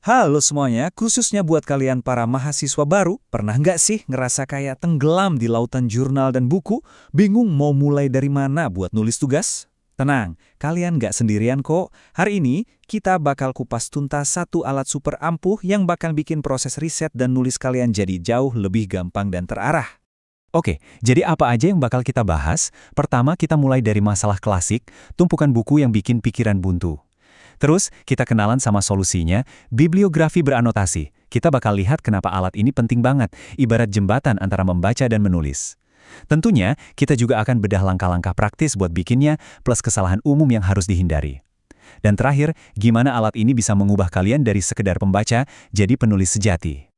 Halo semuanya, khususnya buat kalian para mahasiswa baru, pernah nggak sih ngerasa kayak tenggelam di lautan jurnal dan buku, bingung mau mulai dari mana buat nulis tugas? Tenang, kalian nggak sendirian kok. Hari ini, kita bakal kupas tuntas satu alat super ampuh yang bakal bikin proses riset dan nulis kalian jadi jauh lebih gampang dan terarah. Oke, jadi apa aja yang bakal kita bahas? Pertama, kita mulai dari masalah klasik, tumpukan buku yang bikin pikiran buntu. Terus, kita kenalan sama solusinya, bibliografi beranotasi. Kita bakal lihat kenapa alat ini penting banget, ibarat jembatan antara membaca dan menulis. Tentunya, kita juga akan bedah langkah-langkah praktis buat bikinnya, plus kesalahan umum yang harus dihindari. Dan terakhir, gimana alat ini bisa mengubah kalian dari sekedar pembaca jadi penulis sejati.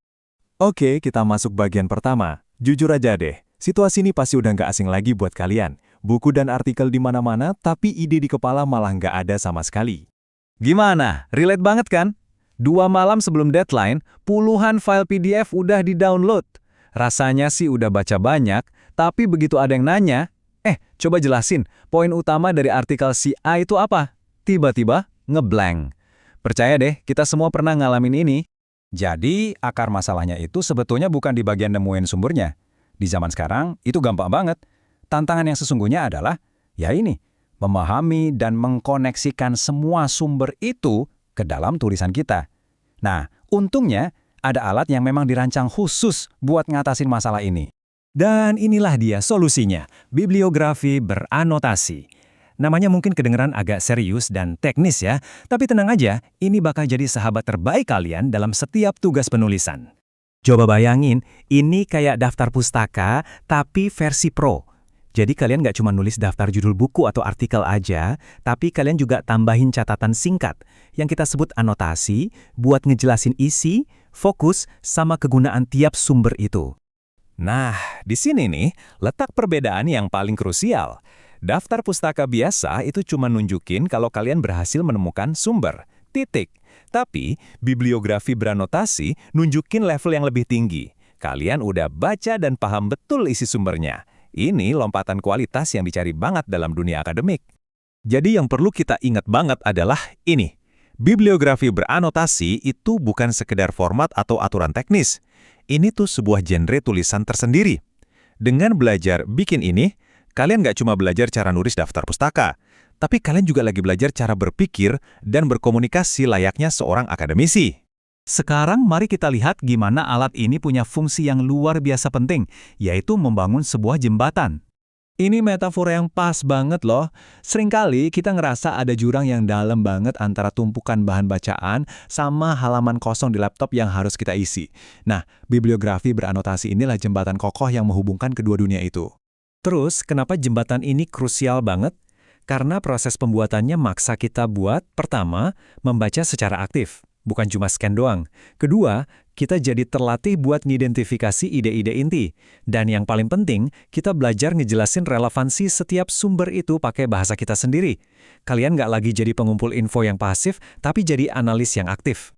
Oke, kita masuk bagian pertama. Jujur aja deh, situasi ini pasti udah nggak asing lagi buat kalian. Buku dan artikel di mana-mana, tapi ide di kepala malah nggak ada sama sekali. Gimana? Relate banget kan? 2 malam sebelum deadline, puluhan file PDF udah di-download. Rasanya sih udah baca banyak, tapi begitu ada yang nanya, coba jelasin, poin utama dari artikel si A itu apa? Tiba-tiba, ngeblank. Percaya deh, kita semua pernah ngalamin ini. Jadi, akar masalahnya itu sebetulnya bukan di bagian nemuin sumbernya. Di zaman sekarang, itu gampang banget. Tantangan yang sesungguhnya adalah, ya ini, memahami dan mengkoneksikan semua sumber itu ke dalam tulisan kita. Nah, untungnya ada alat yang memang dirancang khusus buat ngatasin masalah ini. Dan inilah dia solusinya, bibliografi beranotasi. Namanya mungkin kedengeran agak serius dan teknis ya, tapi tenang aja, ini bakal jadi sahabat terbaik kalian dalam setiap tugas penulisan. Coba bayangin, ini kayak daftar pustaka, tapi versi pro. Jadi kalian nggak cuma nulis daftar judul buku atau artikel aja, tapi kalian juga tambahin catatan singkat, yang kita sebut anotasi, buat ngejelasin isi, fokus, sama kegunaan tiap sumber itu. Nah, di sini nih, letak perbedaan yang paling krusial. Daftar pustaka biasa itu cuma nunjukin kalau kalian berhasil menemukan sumber, titik. Tapi, bibliografi beranotasi nunjukin level yang lebih tinggi. Kalian udah baca dan paham betul isi sumbernya. Ini lompatan kualitas yang dicari banget dalam dunia akademik. Jadi yang perlu kita ingat banget adalah ini. Bibliografi beranotasi itu bukan sekedar format atau aturan teknis. Ini tuh sebuah genre tulisan tersendiri. Dengan belajar bikin ini, kalian nggak cuma belajar cara nulis daftar pustaka, tapi kalian juga lagi belajar cara berpikir dan berkomunikasi layaknya seorang akademisi. Sekarang mari kita lihat gimana alat ini punya fungsi yang luar biasa penting, yaitu membangun sebuah jembatan. Ini metafor yang pas banget loh. Seringkali kita ngerasa ada jurang yang dalam banget antara tumpukan bahan bacaan sama halaman kosong di laptop yang harus kita isi. Nah, bibliografi beranotasi inilah jembatan kokoh yang menghubungkan kedua dunia itu. Terus, kenapa jembatan ini krusial banget? Karena proses pembuatannya maksa kita buat, pertama, membaca secara aktif, bukan cuma scan doang. Kedua, kita jadi terlatih buat ngidentifikasi ide-ide inti. Dan yang paling penting, kita belajar ngejelasin relevansi setiap sumber itu pakai bahasa kita sendiri. Kalian nggak lagi jadi pengumpul info yang pasif, tapi jadi analis yang aktif.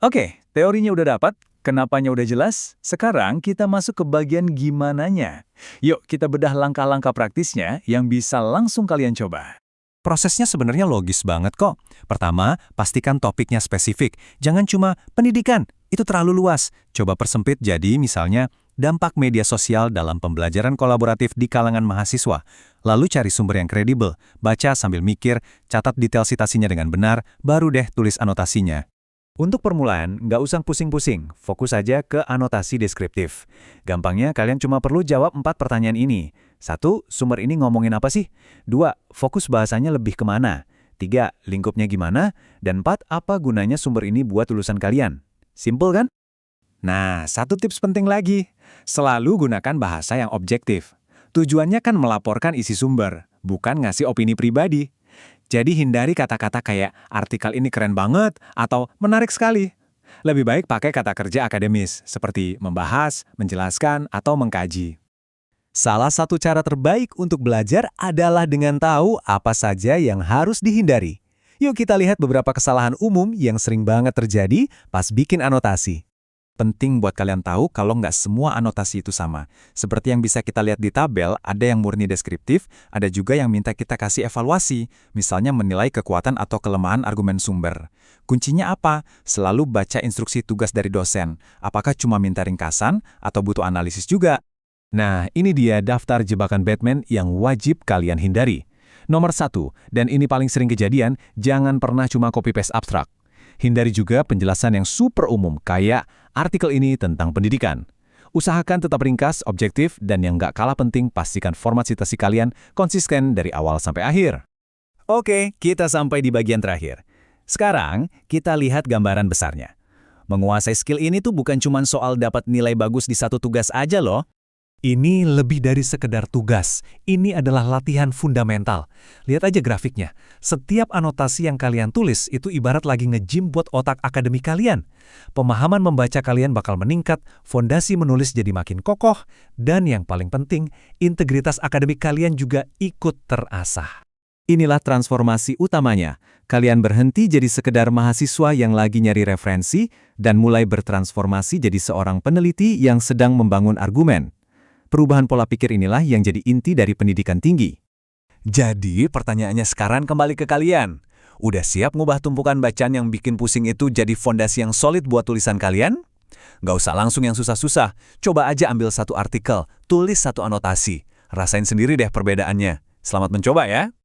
Oke, teorinya udah dapat, kenapanya udah jelas, sekarang kita masuk ke bagian gimananya. Yuk kita bedah langkah-langkah praktisnya yang bisa langsung kalian coba. Prosesnya sebenarnya logis banget kok. Pertama, pastikan topiknya spesifik. Jangan cuma pendidikan, itu terlalu luas. Coba persempit jadi misalnya dampak media sosial dalam pembelajaran kolaboratif di kalangan mahasiswa. Lalu cari sumber yang kredibel, baca sambil mikir, catat detail citasinya dengan benar, baru deh tulis anotasinya. Untuk permulaan, nggak usah pusing-pusing, fokus aja ke anotasi deskriptif. Gampangnya, kalian cuma perlu jawab 4 pertanyaan ini. 1. Sumber ini ngomongin apa sih? 2. Fokus bahasanya lebih kemana? 3. Lingkupnya gimana? Dan 4. Apa gunanya sumber ini buat tulisan kalian? Simple kan? Nah, satu tips penting lagi. Selalu gunakan bahasa yang objektif. Tujuannya kan melaporkan isi sumber, bukan ngasih opini pribadi. Jadi hindari kata-kata kayak artikel ini keren banget atau menarik sekali. Lebih baik pakai kata kerja akademis seperti membahas, menjelaskan, atau mengkaji. Salah satu cara terbaik untuk belajar adalah dengan tahu apa saja yang harus dihindari. Yuk kita lihat beberapa kesalahan umum yang sering banget terjadi pas bikin anotasi. Penting buat kalian tahu kalau nggak semua anotasi itu sama. Seperti yang bisa kita lihat di tabel, ada yang murni deskriptif, ada juga yang minta kita kasih evaluasi, misalnya menilai kekuatan atau kelemahan argumen sumber. Kuncinya apa? Selalu baca instruksi tugas dari dosen. Apakah cuma minta ringkasan atau butuh analisis juga? Nah, ini dia daftar jebakan Batman yang wajib kalian hindari. Nomor 1, dan ini paling sering kejadian, jangan pernah cuma copy-paste abstrak. Hindari juga penjelasan yang super umum, kayak artikel ini tentang pendidikan. Usahakan tetap ringkas, objektif, dan yang nggak kalah penting, pastikan format citasi kalian konsisten dari awal sampai akhir. Oke, kita sampai di bagian terakhir. Sekarang, kita lihat gambaran besarnya. Menguasai skill ini tuh bukan cuma soal dapat nilai bagus di satu tugas aja loh. Ini lebih dari sekedar tugas. Ini adalah latihan fundamental. Lihat aja grafiknya. Setiap anotasi yang kalian tulis itu ibarat lagi nge-gym buat otak akademik kalian. Pemahaman membaca kalian bakal meningkat, fondasi menulis jadi makin kokoh, dan yang paling penting, integritas akademik kalian juga ikut terasah. Inilah transformasi utamanya. Kalian berhenti jadi sekedar mahasiswa yang lagi nyari referensi dan mulai bertransformasi jadi seorang peneliti yang sedang membangun argumen. Perubahan pola pikir inilah yang jadi inti dari pendidikan tinggi. Jadi, pertanyaannya sekarang kembali ke kalian. Udah siap ngubah tumpukan bacaan yang bikin pusing itu jadi fondasi yang solid buat tulisan kalian? Nggak usah langsung yang susah-susah. Coba aja ambil satu artikel, tulis satu anotasi. Rasain sendiri deh perbedaannya. Selamat mencoba ya!